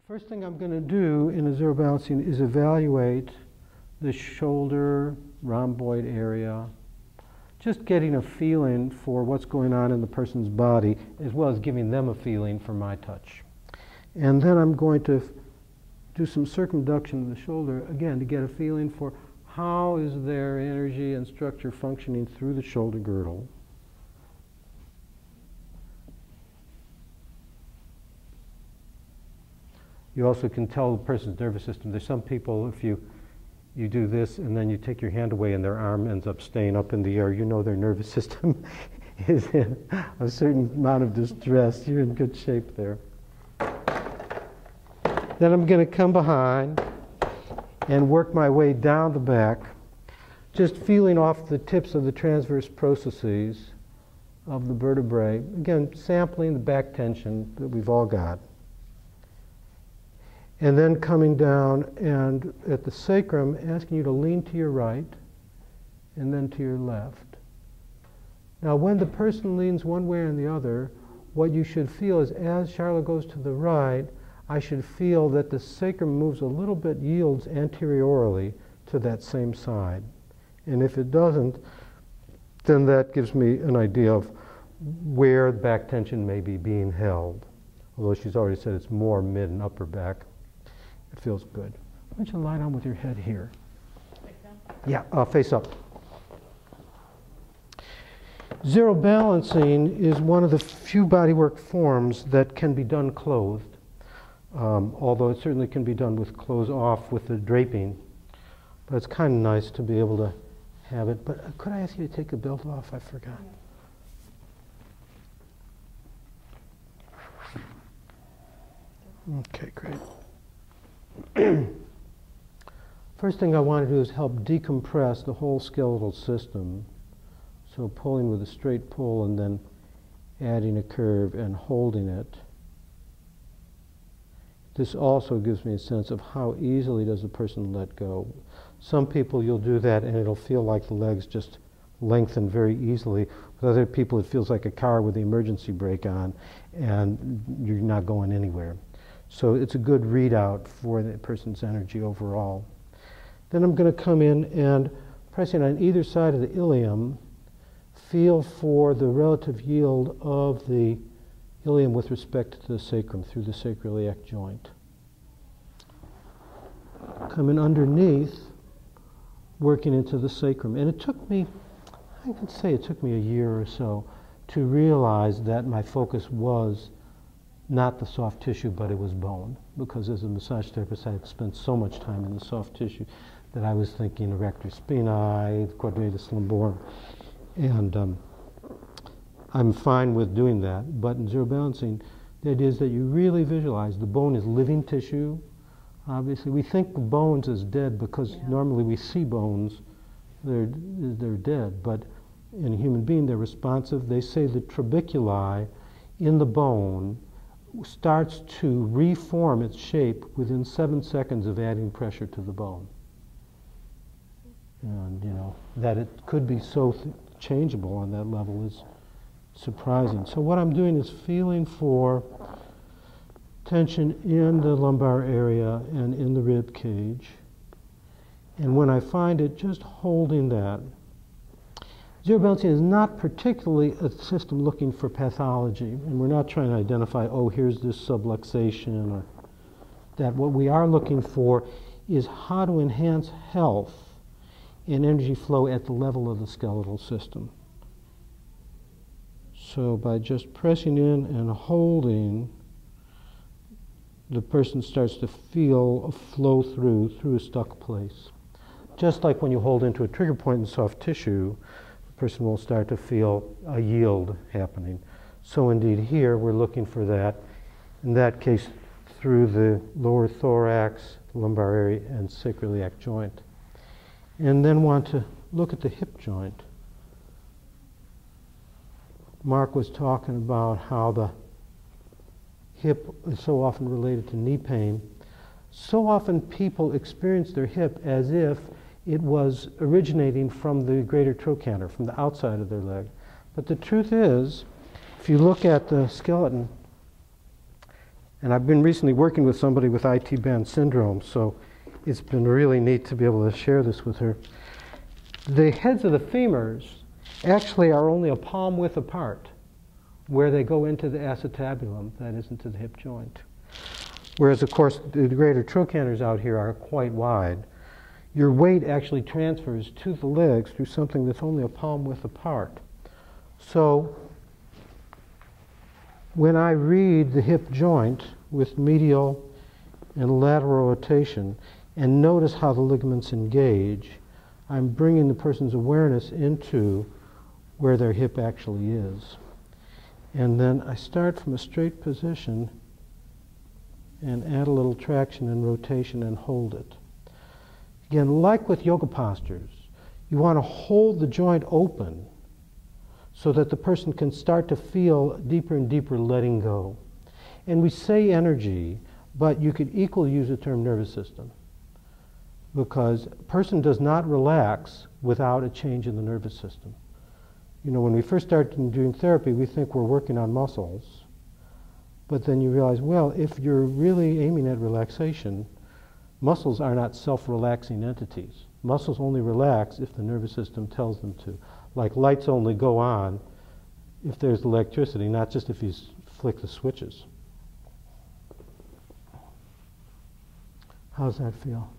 First thing I'm going to do in a zero balancing is evaluate the shoulder rhomboid area, just getting a feeling for what's going on in the person's body, as well as giving them a feeling for my touch. And then I'm going to do some circumduction of the shoulder, again, to get a feeling for how is their energy and structure functioning through the shoulder girdle. You also can tell the person's nervous system. There's some people, if you do this and then you take your hand away and their arm ends up staying up in the air, you know their nervous system is in a certain amount of distress. You're in good shape there. Then I'm going to come behind and work my way down the back, just feeling off the tips of the transverse processes of the vertebrae. Again, sampling the back tension that we've all got. And then coming down and at the sacrum, asking you to lean to your right and then to your left. Now, when the person leans one way or the other, what you should feel is as Charlotte goes to the right, I should feel that the sacrum moves a little bit, yields anteriorly to that same side. And if it doesn't, then that gives me an idea of where the back tension may be being held. Although she's already said it's more mid and upper back. It feels good. Why don't you lie down with your head here? Face down? Yeah, face up. Zero balancing is one of the few bodywork forms that can be done clothed, although it certainly can be done with clothes off with the draping. But it's kind of nice to be able to have it. But could I ask you to take the belt off? I forgot. Okay, great. First thing I want to do is help decompress the whole skeletal system. So pulling with a straight pull and then adding a curve and holding it. This also gives me a sense of how easily does the person let go. Some people you'll do that and it'll feel like the legs just lengthen very easily. With other people it feels like a car with the emergency brake on and you're not going anywhere. So it's a good readout for the person's energy overall. Then I'm going to come in and pressing on either side of the ilium, feel for the relative yield of the ilium with respect to the sacrum through the sacroiliac joint. Coming underneath, working into the sacrum. And it took me, I can say it took me a year or so to realize that my focus was not the soft tissue, but it was bone. Because as a massage therapist, I had spent so much time in the soft tissue that I was thinking erector spinae, quadratus lumborum. And I'm fine with doing that. But in zero balancing, the idea is that you really visualize the bone is living tissue. Obviously, we think of bones as dead because normally we see bones, they're dead. But in a human being, they're responsive. They say the trabeculi in the bone starts to reform its shape within 7 seconds of adding pressure to the bone. And, you know, that it could be so changeable on that level is surprising. So what I'm doing is feeling for tension in the lumbar area and in the rib cage. And when I find it, just holding that. Zero balancing is not particularly a system looking for pathology, and we're not trying to identify, oh, here's this subluxation or that. What we are looking for is how to enhance health and energy flow at the level of the skeletal system. So by just pressing in and holding, the person starts to feel a flow through a stuck place. Just like when you hold into a trigger point in soft tissue, person will start to feel a yield happening. So indeed here we're looking for that, in that case through the lower thorax, lumbar area, and sacroiliac joint. And then want to look at the hip joint. Mark was talking about how the hip is so often related to knee pain. So often people experience their hip as if it was originating from the greater trochanter, from the outside of their leg. But the truth is, if you look at the skeleton, And I've been recently working with somebody with IT band syndrome, so it's been really neat to be able to share this with her. The heads of the femurs actually are only a palm width apart where they go into the acetabulum, that is, into the hip joint. Whereas, of course, the greater trochanters out here are quite wide. Your weight actually transfers to the legs through something that's only a palm width apart. So when I read the hip joint with medial and lateral rotation and notice how the ligaments engage, I'm bringing the person's awareness into where their hip actually is. And then I start from a straight position and add a little traction and rotation and hold it. Again, like with yoga postures, you want to hold the joint open so that the person can start to feel deeper and deeper letting go. And we say energy, but you could equally use the term nervous system, because a person does not relax without a change in the nervous system. You know, when we first start doing therapy, we think we're working on muscles, but then you realize, well, if you're really aiming at relaxation, muscles are not self-relaxing entities. Muscles only relax if the nervous system tells them to. Like lights only go on if there's electricity, not just if you flick the switches. How's that feel?